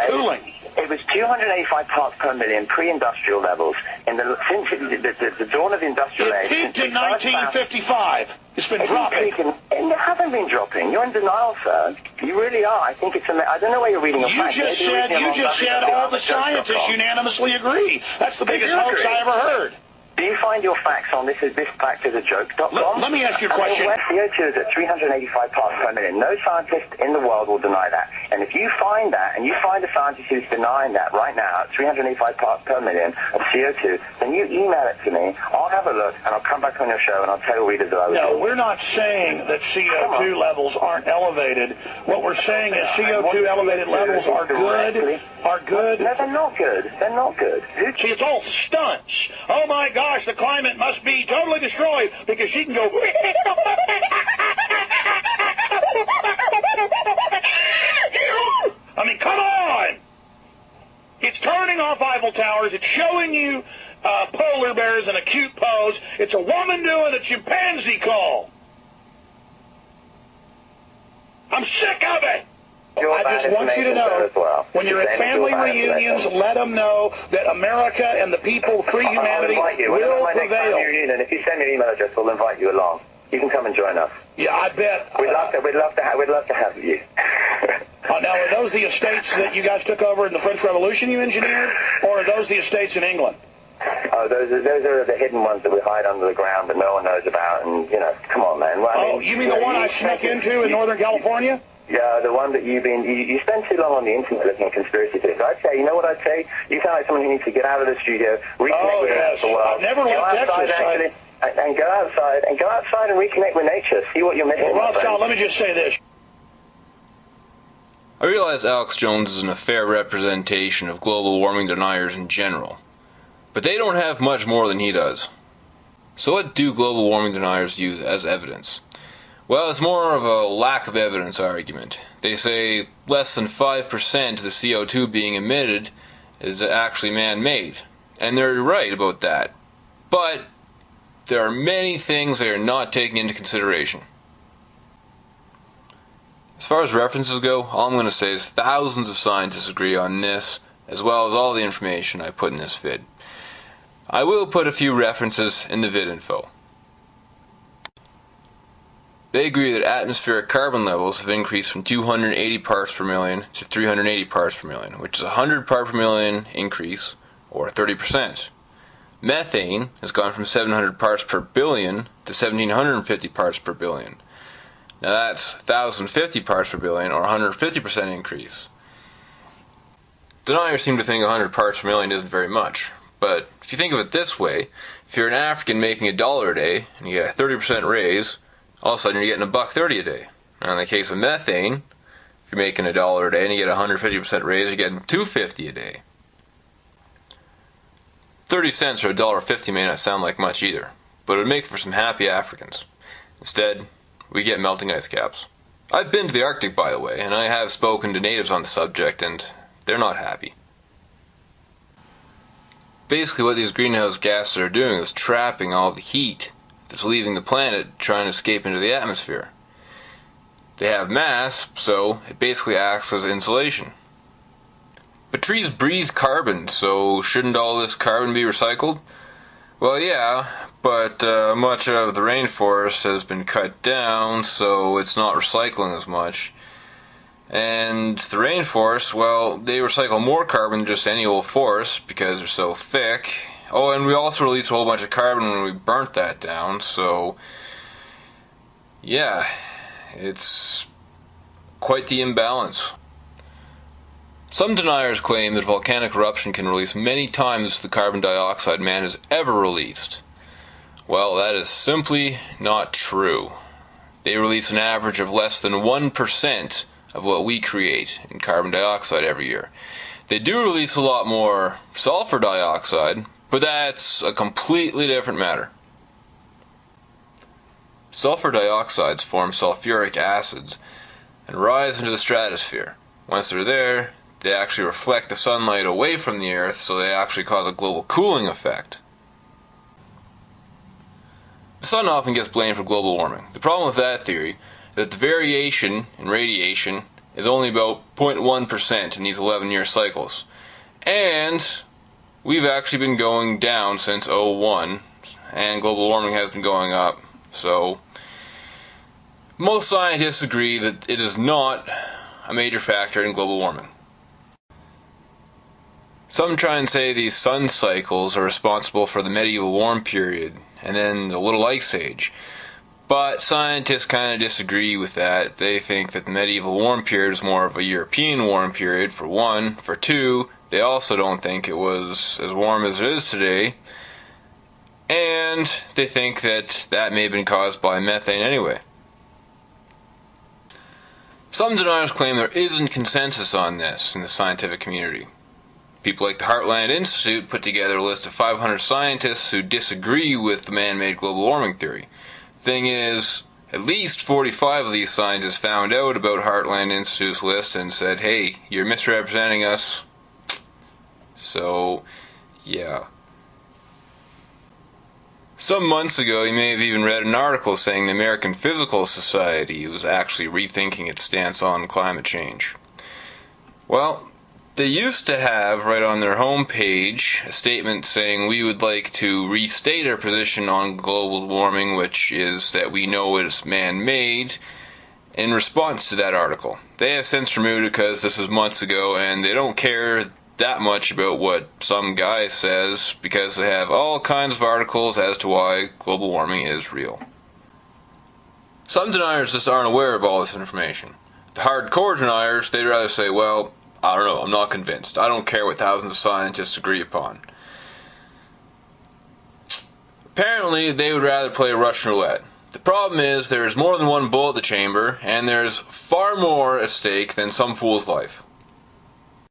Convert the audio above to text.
cooling. It was 285 parts per million pre-industrial levels. Since the dawn of the industrial age. It peaked in 1955. It's been dropping. It hasn't been dropping. You're in denial, sir. You really are. I think it's I don't know where you're reading your facts. You just said all the scientists unanimously agree. That's the biggest hoax I ever heard. Do you find your facts on thisfactisajoke.com? Let me ask you a question. Where CO2 is at 385 parts per million, no scientist in the world will deny that. And if you find that, and you find a scientist who's denying that right now, at 385 parts per million of CO2, then you email it to me. I'll have a look, and I'll come back on your show, and I'll tell readers that I was No, we're not saying that CO2 levels aren't elevated. What we're saying is CO2 elevated levels are good. No, they're not good. They're not good. See, it's all stunts. Oh my gosh, the climate must be totally destroyed because she can go. I mean, come on! It's turning off Eiffel Towers. It's showing you polar bears in a cute pose. It's a woman doing a chimpanzee call. I'm sick of it. I just want you to know, when you're at family reunions, let them know that America and the people, free humanity, will prevail. And if you send me your email address, we'll invite you along. You can come and join us. Yeah, I bet. We'd love to have you. Now, are those the estates that you guys took over in the French Revolution you engineered, or are those the estates in England? Oh, those are the hidden ones that we hide under the ground that no one knows about, and, come on, man. Well, you mean the one I snuck into in Northern California? Yeah, the one that you spend too long on the internet looking at conspiracy theories. I'd say, you know what I'd say? You sound like someone who needs to get out of the studio, reconnect with the world. I've never left Texas. And go outside and reconnect with nature. See what you're missing. Well, Rothschild, let me just say this. I realize Alex Jones is an unfair representation of global warming deniers in general, but they don't have much more than he does. So what do global warming deniers use as evidence? Well, it's more of a lack of evidence argument. They say less than 5% of the CO2 being emitted is actually man-made, and they're right about that. But there are many things they are not taking into consideration. As far as references go, all I'm going to say is thousands of scientists agree on this, as well as all the information I put in this vid. I will put a few references in the vid info. They agree that atmospheric carbon levels have increased from 280 parts per million to 380 parts per million, which is a 100 part per million increase, or 30%. Methane has gone from 700 parts per billion to 1750 parts per billion. Now that's 1050 parts per billion, or 150% increase. Deniers seem to think 100 parts per million isn't very much, but if you think of it this way, if you're an African making $1 a day and you get a 30% raise, all of a sudden you're getting $1.30 a day. Now in the case of methane, if you're making $1 a day and you get a 150% raise, you're getting $2.50 a day. 30 cents or $1.50 may not sound like much either, but it would make for some happy Africans. Instead, we get melting ice caps. I've been to the Arctic, by the way, and I have spoken to natives on the subject, and they're not happy. Basically what these greenhouse gases are doing is trapping all the heat that's leaving the planet trying to escape into the atmosphere. They have mass, so it basically acts as insulation. But trees breathe carbon, so shouldn't all this carbon be recycled? Well, yeah, but much of the rainforest has been cut down, so it's not recycling as much. And the rainforest, well, they recycle more carbon than just any old forest because they're so thick. Oh, and we also released a whole bunch of carbon when we burnt that down, so yeah, it's quite the imbalance. Some deniers claim that volcanic eruption can release many times the carbon dioxide man has ever released. Well, that is simply not true. They release an average of less than 1% of what we create in carbon dioxide every year. They do release a lot more sulfur dioxide, but that's a completely different matter. Sulfur dioxides form sulfuric acids and rise into the stratosphere. Once they're there, they actually reflect the sunlight away from the Earth, so they actually cause a global cooling effect. The sun often gets blamed for global warming. The problem with that theory is that the variation in radiation is only about 0.1% in these 11-year cycles. And we've actually been going down since 2001, and global warming has been going up. So most scientists agree that it is not a major factor in global warming. Some try and say these sun cycles are responsible for the medieval warm period and then the Little Ice Age. But scientists kind of disagree with that. They think that the medieval warm period is more of a European warm period, for one. For two, they also don't think it was as warm as it is today. And they think that that may have been caused by methane anyway. Some deniers claim there isn't consensus on this in the scientific community. People like the Heartland Institute put together a list of 500 scientists who disagree with the man-made global warming theory. Thing is, at least 45 of these scientists found out about Heartland Institute's list and said, hey, you're misrepresenting us. So, yeah. Some months ago, you may have even read an article saying the American Physical Society was actually rethinking its stance on climate change. Well, they used to have right on their homepage a statement saying we would like to restate our position on global warming, which is that we know it is man-made, in response to that article. They have since removed it because this was months ago, and they don't care that much about what some guy says because they have all kinds of articles as to why global warming is real. Some deniers just aren't aware of all this information. The hardcore deniers, they'd rather say, well, I don't know, I'm not convinced. I don't care what thousands of scientists agree upon. Apparently, they would rather play Russian roulette. The problem is there is more than one bullet in the chamber, and there's far more at stake than some fool's life.